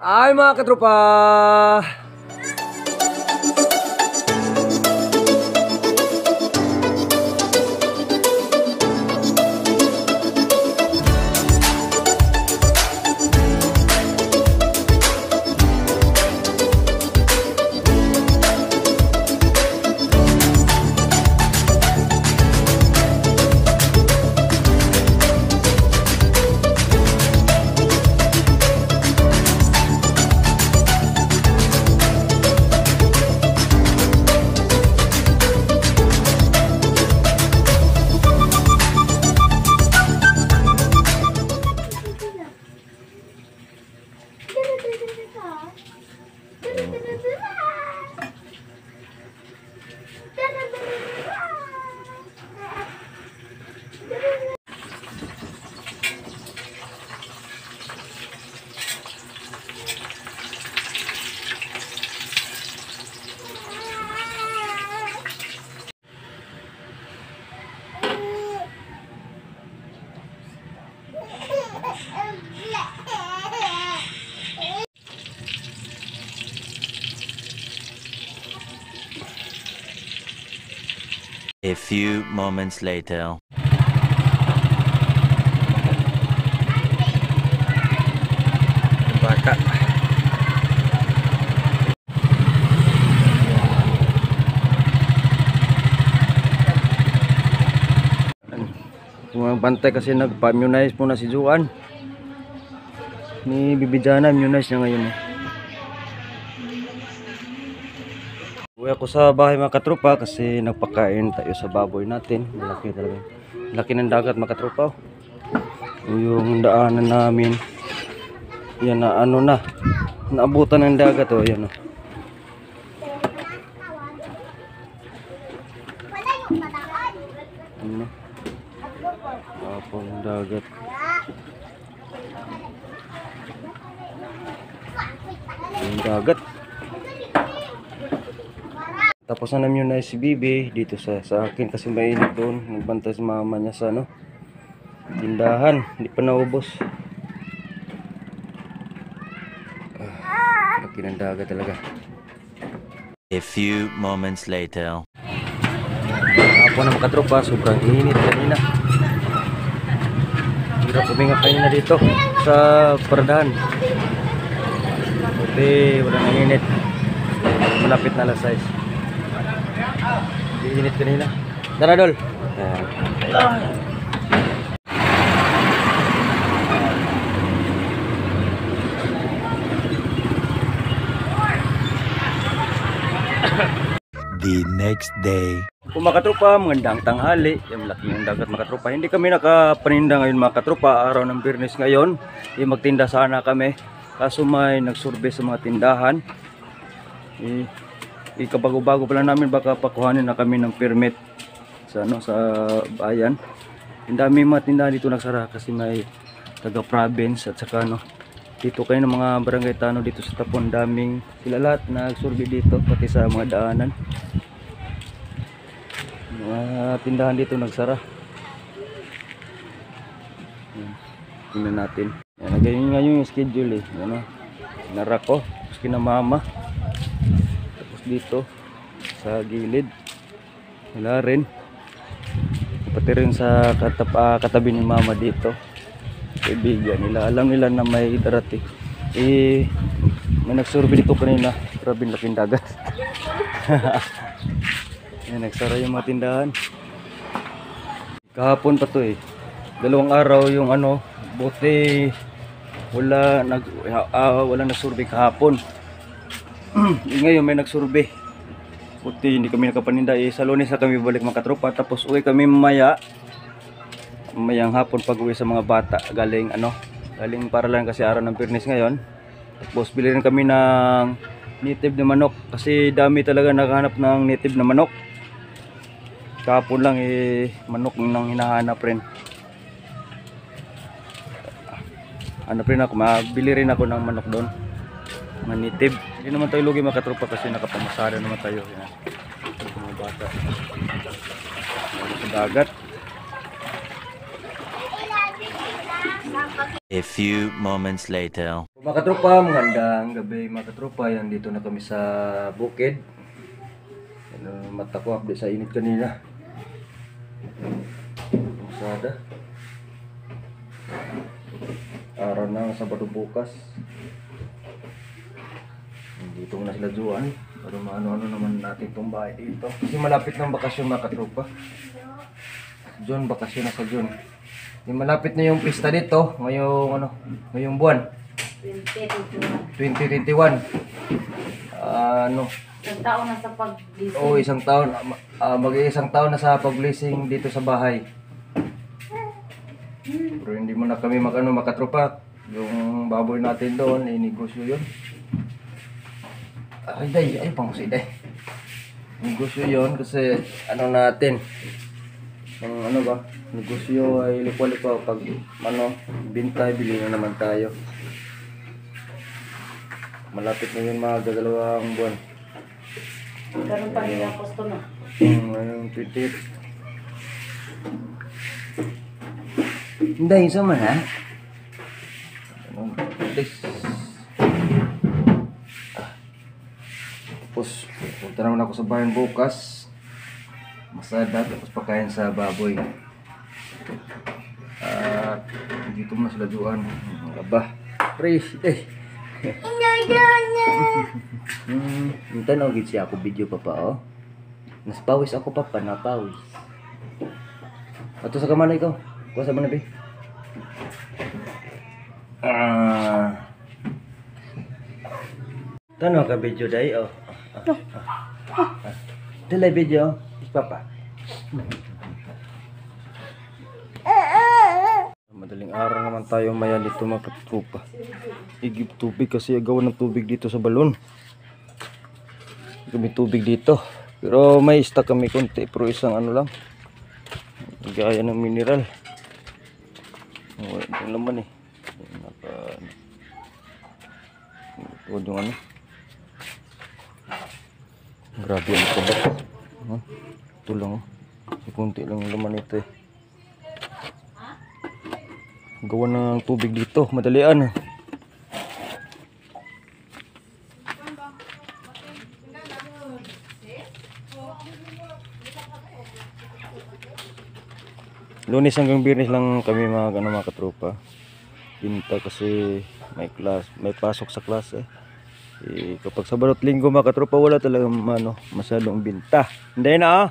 Ay mga katropa! A few moments later. Bata. Bantay kasi nagpa-immunize muna si Juan. Ni Bibijana, immunize niya ngayon eh. Uwi ako sa bahay mga katropa kasi nagpakain tayo sa baboy natin. Malaki talaga. Laki ng dagat mga katropa. Yung daanan namin. Yan na ano na. Naabutan ng dagat oh. Yan oh. Ano? Apong dagat. Yung dagat. Tapos na namin yun na si Bibi dito sa akin kasi mainit doon. Nagbantay si mama niya sa ano, tindahan. Hindi pa naubos. Laki ng dagat talaga. A few moments later. Ako na mga katropa, sobrang init kanina. Hirap puminga kanina dito sa paradahan. Buti walang init. Malapit na alas 6. Init kanina. Tara Dol. The next day. Kung mga katropa, magandang tanghali. Yung laki ng dagat mga katropa. Hindi kami nakapaninda ngayon mga katropa. Araw ng Biyernes ngayon. Magtinda sana kami. Kaso may nagsurvey sa mga tindahan. Ikabago-bago pala namin, baka pakuhanin na kami ng permit sa bayan. Ang dami mga tindahan dito nagsara kasi may taga province at saka dito kayo ng mga barangay Tano dito sa Tapon, daming sila lahat nagsurvey dito pati sa mga daanan. Mga tindahan dito nagsara. Tingnan natin. Yan, ganyan nga yung schedule eh. Yan, narak ko, tapos kinamama. Dito sa gilid wala rin, pati rin sa katabi ni mama dito, kaibigan nila, alam nila na may darating may nagsurvey dito kanina. Grabe laking dagat. Yan, nagsara yung mga tindahan kahapon pa to eh, 2 araw yung buti wala nagsurvey kahapon. Ngayon may nagsurvey. Buti hindi kami nakapaninda sa Lunes na kami balik mga katropa. Tapos uwi kami mamayang hapon pag uwi sa mga bata. Galing para lang kasi araw ng Biyernes ngayon. Tapos bili rin kami ng native na manok kasi dami talaga naghahanap ng native na manok. Kahapon lang manok nang hinahanap rin. Mabili rin ako ng manok doon. Mga native. Hindi naman tayo lugi mga katropa kasi nakapamasada naman tayo. Yan. Mga bata. Sa dagat. A few moments later. Mga katropa, magandang gabi mga katropa. Yan, dito na kami sa bukid. Mata ko update sa init kanina. Masada. Araw na, Sabado bukas. Dito na sila Juan. Pero maano-ano naman natin itong bahay dito. Kasi malapit ng bakasyon mga katropa. June, bakasyon na sa June. Yung malapit na yung pista dito, ngayong buwan. 2021. Isang taon na sa pag-blessing. Oo, isang taon. Mag-iisang taon na sa pag-blessing dito sa bahay. Pero hindi mo na kami makatropa. Yung baboy natin doon, negosyo yun. Ay, day. Ay, pang si day. Negosyo yun kasi natin. Yung negosyo ay lipa-lipa. Pag binta, bili na naman tayo. Malapit na yun mga dalawang buwan. Karoon pa rin ang posto na. Ngayong 28. Hindi, isa man ha? Tapos, punta naman ako sa bayan bukas. Masada, tapos pakain sa baboy. Dito mo na sila Juan. Aba, fresh eh. Tanaw gid siya ako video papa oh. Naspawis ako papa, napawis. Ato sa kamanay ko. Kuha sa manabi. Tanaw ka video day oh. Dala video papa. Madaling araw naman tayo mayan dito mga katropa. Igib tubig kasi agawan ng tubig dito sa balon. Kami tubig dito. Pero may stock kami konti pero isang lang. Gaya ng mineral. Wala naman eh. Tuwad yung Grabe ang kabak. Ito lang oh. Kunti lang yung laman ito eh. Gawa ng tubig dito, madalian. Lunes hanggang Biyernes lang kami mga katropa. Pinta kasi may pasok sa klase. Kapag Sabado at Linggo mga katropa wala talagang masyadong binta. Hindi na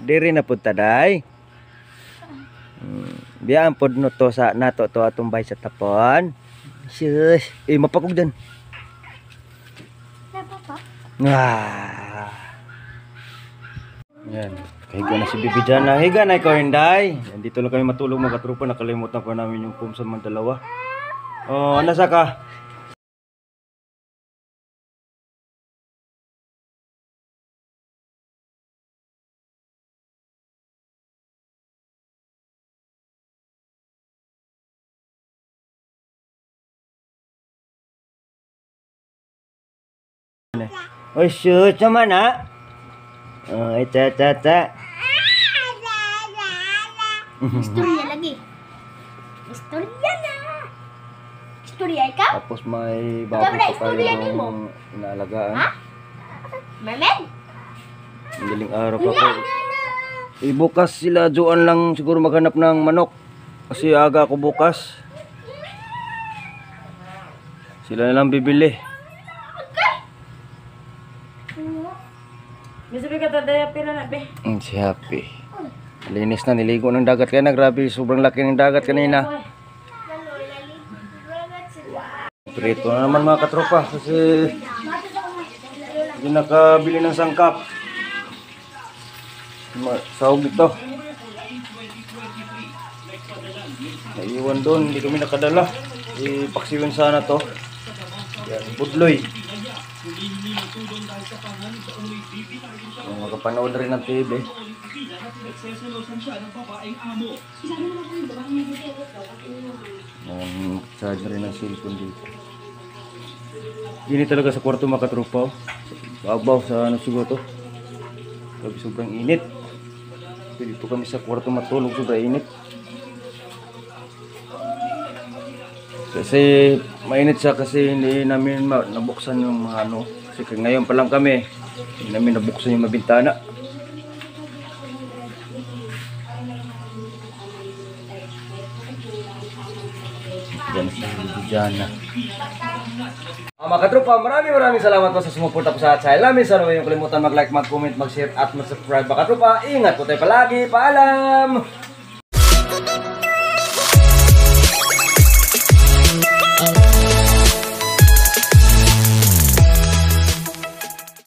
diri na punta day. Biyaan pod no to sa nato to atong bay sa tapon. Shush, mapakog dan. Papa. Yan, kahiga na si Bibi dyan. Higa na ikaw hinday. Dito lang kami matulog mga katropa. Nakalimutan pa namin yung pum sa mga dalawa. Oh, nasa ka? Oh shoot naman ha. Oh, ita. Istorya lagi. Istorya na. Istorya ikaw? Tapos may baboy pa tayo yung inaalagaan. Ha? Mermaid? Ang galing araw pa po. Bukas sila Juan lang siguro maghanap ng manok. Kasi aga ako bukas. Sila na lang bibili. Gusto ka tadaya pila na be? Si Happy. Linis na, niligo ng dagat kaya grabe, sobrang laki ng dagat kanina. Prito na naman mga katropa kasi hindi nakabili ng sangkap. Sahog ito. Naiwan doon, hindi kami nakadala. Ipaksiwin sana to. Yan, budloy. Makapanood rin ng TV. Charge rin ng cellphone dito. Gini talaga sa kwarto mga katropa. Babaw sa siguro to. Grabe sobrang init. Dito kami sa kwarto matulog, sobrang init. Kasi mainit siya kasi hindi namin nabuksan yung mga ano. Kasi ngayon pa lang kami, hindi namin nabuksan yung mabintana. Yan siya, dyan na. Mga katropa, maraming salamat po sa sumuporta po sa channel namin. Sana huwag niyong kalimutan mag-like, mag-comment, mag-share at mag-subscribe. Mga katropa, ingat po tayo palagi. Paalam!